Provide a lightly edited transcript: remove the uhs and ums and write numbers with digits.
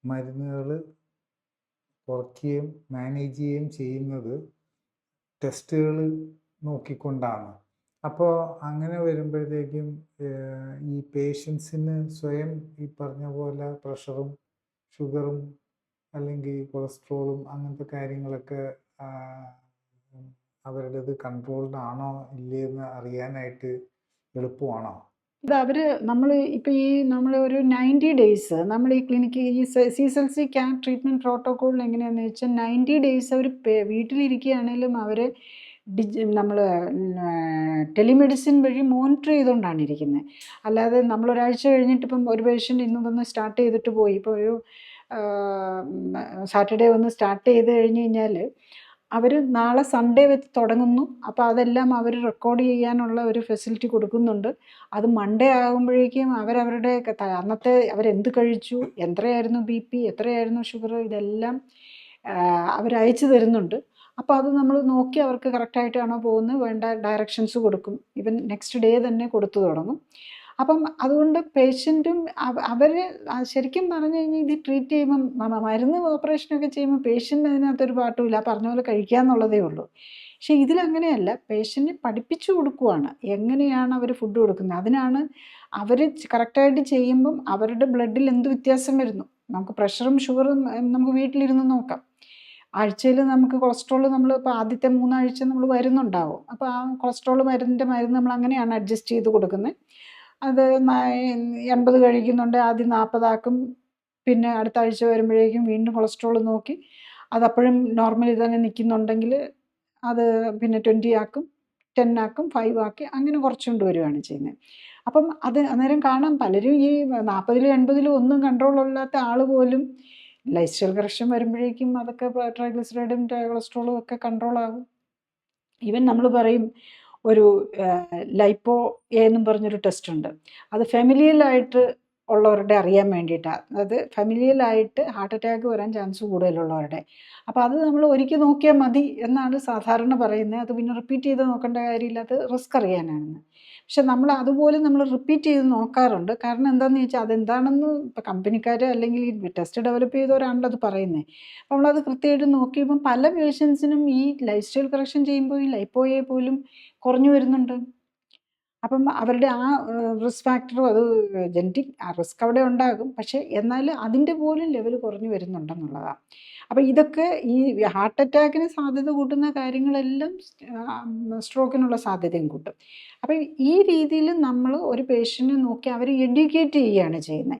മരുന്നുകൾ കുറയ്ക്കുകയും മാനേജ് ചെയ്യുകയും ചെയ്യുന്നത് ടെസ്റ്റുകൾ നോക്കിക്കൊണ്ടാണ്. അപ്പോൾ അങ്ങനെ വരുമ്പോഴത്തേക്കും ഈ പേഷ്യൻസിന് സ്വയം ഈ പറഞ്ഞ പോലെ പ്രഷറും ഷുഗറും അല്ലെങ്കിൽ കൊളസ്ട്രോളും അങ്ങനത്തെ കാര്യങ്ങളൊക്കെ അവരുടേത് കൺട്രോൾഡ് ആണോ ഇല്ലയെന്ന് അറിയാനായിട്ട് എളുപ്പമാണോ? ഇത് നമ്മൾ ഇപ്പോൾ നമ്മൾ ഒരു 90 ഡേയ്സ് നമ്മൾ ഈ ക്ലിനിക്ക് ഈ CCLC ക്യാമ്പ് ട്രീറ്റ്മെൻറ്റ് പ്രോട്ടോക്കോളിൽ എങ്ങനെയാണെന്ന് വെച്ചാൽ 90 ഡേയ്സ് അവർ വീട്ടിലിരിക്കുകയാണെങ്കിലും അവർ നമ്മൾ ടെലിമെഡിസിൻ വഴി മോണിറ്റർ ചെയ്തുകൊണ്ടാണ് ഇരിക്കുന്നത്. അല്ലാതെ നമ്മളൊരാഴ്ച കഴിഞ്ഞിട്ട് ഇപ്പം ഒരു പേഷ്യൻ്റ് ഇന്ന് വന്ന് സ്റ്റാർട്ട് ചെയ്തിട്ട് പോയി, ഇപ്പോൾ ഒരു സാറ്റർഡേ വന്ന് സ്റ്റാർട്ട് ചെയ്ത് കഴിഞ്ഞ് കഴിഞ്ഞാൽ അവർ നാളെ സൺഡേ വെച്ച് തുടങ്ങുന്നു. അപ്പോൾ അതെല്ലാം അവർ റെക്കോർഡ് ചെയ്യാനുള്ള ഒരു ഫെസിലിറ്റി കൊടുക്കുന്നുണ്ട്. അത് മൺഡേ ആകുമ്പോഴേക്കും അവരവരുടെ അന്നത്തെ അവരെന്ത് കഴിച്ചു, എത്രയായിരുന്നു BP, എത്രയായിരുന്നു ഷുഗർ, ഇതെല്ലാം അവരയച്ചു തരുന്നുണ്ട്. അപ്പോൾ അത് നമ്മൾ നോക്കി അവർക്ക് കറക്റ്റായിട്ടാണോ പോകുന്നത് വേണ്ട ഡയറക്ഷൻസ് കൊടുക്കും. ഈവൻ നെക്സ്റ്റ് ഡേ തന്നെ കൊടുത്തു തുടങ്ങും. അപ്പം അതുകൊണ്ട് പേഷ്യൻറ്റും അവർ ശരിക്കും പറഞ്ഞു കഴിഞ്ഞാൽ ഇത് ട്രീറ്റ് ചെയ്യുമ്പം മരുന്ന് ഓപ്പറേഷനൊക്കെ ചെയ്യുമ്പോൾ പേഷ്യൻ്റ് അതിനകത്തൊരു പാട്ടുമില്ല, പറഞ്ഞ പോലെ കഴിക്കുക എന്നുള്ളതേ ഉള്ളൂ. പക്ഷേ ഇതിലങ്ങനെയല്ല, പേഷ്യൻറ്റിനെ പഠിപ്പിച്ചു കൊടുക്കുവാണ് എങ്ങനെയാണ് അവർ ഫുഡ് കൊടുക്കുന്നത്. അതിനാണ് അവർ കറക്റ്റായിട്ട് ചെയ്യുമ്പം അവരുടെ ബ്ലഡിൽ എന്ത് വ്യത്യാസം വരുന്നു. നമുക്ക് പ്രഷറും ഷുഗറും നമുക്ക് വീട്ടിലിരുന്ന് നോക്കാം. ആഴ്ചയിൽ നമുക്ക് കൊളസ്ട്രോൾ നമ്മൾ ഇപ്പോൾ ആദ്യത്തെ 3 ആഴ്ച നമ്മൾ വരുന്നുണ്ടാവും. അപ്പോൾ ആ കൊളസ്ട്രോൾ മരുന്ന് നമ്മൾ അങ്ങനെയാണ് അഡ്ജസ്റ്റ് ചെയ്ത് കൊടുക്കുന്നത്. അത് 80 കഴിക്കുന്നുണ്ട്, ആദ്യം 40 ആക്കും, പിന്നെ അടുത്ത ആഴ്ച വരുമ്പോഴേക്കും വീണ്ടും കൊളസ്ട്രോൾ നോക്കി അതപ്പോഴും നോർമലി തന്നെ നിൽക്കുന്നുണ്ടെങ്കിൽ അത് പിന്നെ 20 ആക്കും, 10 ആക്കും, 5 ആക്കി അങ്ങനെ കുറച്ചുകൊണ്ട് വരികയാണ് ചെയ്യുന്നത്. അപ്പം അത് അന്നേരം കാണാം പലരും ഈ 40-ലും 80-ലും ഒന്നും കൺട്രോളില്ലാത്ത ആൾ പോലും ലൈഫ് സ്റ്റൈൽ കറക്ഷൻ വരുമ്പോഴേക്കും അതൊക്കെ ട്രൈഗ്ലിസറൈഡും കൊളസ്ട്രോളും ഒക്കെ കൺട്രോളാകും. ഈവൻ നമ്മൾ പറയും ഒരു ലൈപ്പോ എന്നും പറഞ്ഞൊരു ടെസ്റ്റ് ഉണ്ട്. അത് ഫെമിലിയലായിട്ട് ഉള്ളവരുടെ അറിയാൻ വേണ്ടിയിട്ടാണ്. അത് ഫെമിലിയലായിട്ട് ഹാർട്ട് അറ്റാക്ക് വരാൻ ചാൻസ് കൂടുതലുള്ളവരുടെ. അപ്പോൾ അത് നമ്മൾ ഒരിക്കൽ നോക്കിയാൽ മതി എന്നാണ് സാധാരണ പറയുന്നത്. അത് പിന്നെ റിപ്പീറ്റ് ചെയ്ത് നോക്കേണ്ട കാര്യമില്ല, അത് റിസ്ക് അറിയാനാണെന്ന്. പക്ഷെ നമ്മൾ അതുപോലെ നമ്മൾ റിപ്പീറ്റ് ചെയ്ത് നോക്കാറുണ്ട്. കാരണം എന്താണെന്ന് ചോദിച്ചാൽ അതെന്താണെന്ന് ഇപ്പോൾ കമ്പനിക്കാർ അല്ലെങ്കിൽ ടെസ്റ്റ് ഡെവലപ്പ് ചെയ്തവരാണല്ലോ അത് പറയുന്നത്. അപ്പോൾ നമ്മളത് കൃത്യമായിട്ട് നോക്കിയപ്പം പല പേഷ്യൻസിനും ഈ ലൈഫ് സ്റ്റൈൽ കറക്ഷൻ ചെയ്യുമ്പോൾ ഈ ലൈപ്പോയെ പോലും കുറഞ്ഞു വരുന്നുണ്ട്. അപ്പം അവരുടെ ആ റിസ്ക് ഫാക്ടറും അത് ജനറ്റിക് റിസ്ക് അവിടെ ഉണ്ടാകും. പക്ഷേ എന്നാൽ അതിൻ്റെ പോലും ലെവൽ കുറഞ്ഞു വരുന്നുണ്ടെന്നുള്ളതാണ്. അപ്പോൾ ഇതൊക്കെ ഈ ഹാർട്ട് അറ്റാക്കിന് സാധ്യത കൂട്ടുന്ന കാര്യങ്ങളെല്ലാം സ്ട്രോക്കിനുള്ള സാധ്യതയും കൂട്ടും. അപ്പോൾ ഈ രീതിയിൽ നമ്മൾ ഒരു പേഷ്യൻറ്റിനെ നോക്കി അവരെ എഡ്യൂക്കേറ്റ് ചെയ്യുകയാണ് ചെയ്യുന്നത്.